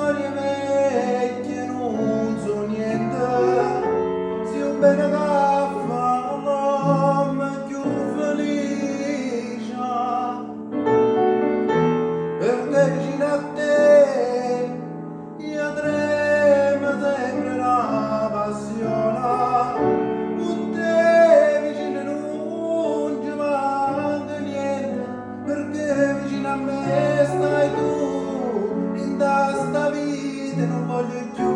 storie vecchie non so niente, se un bene caffa l'uomo più felice, perché vicino a te io tremo sempre la passione, con te vicino non ci manca niente, perché vicino a me stai tu, in sta vita non voglio più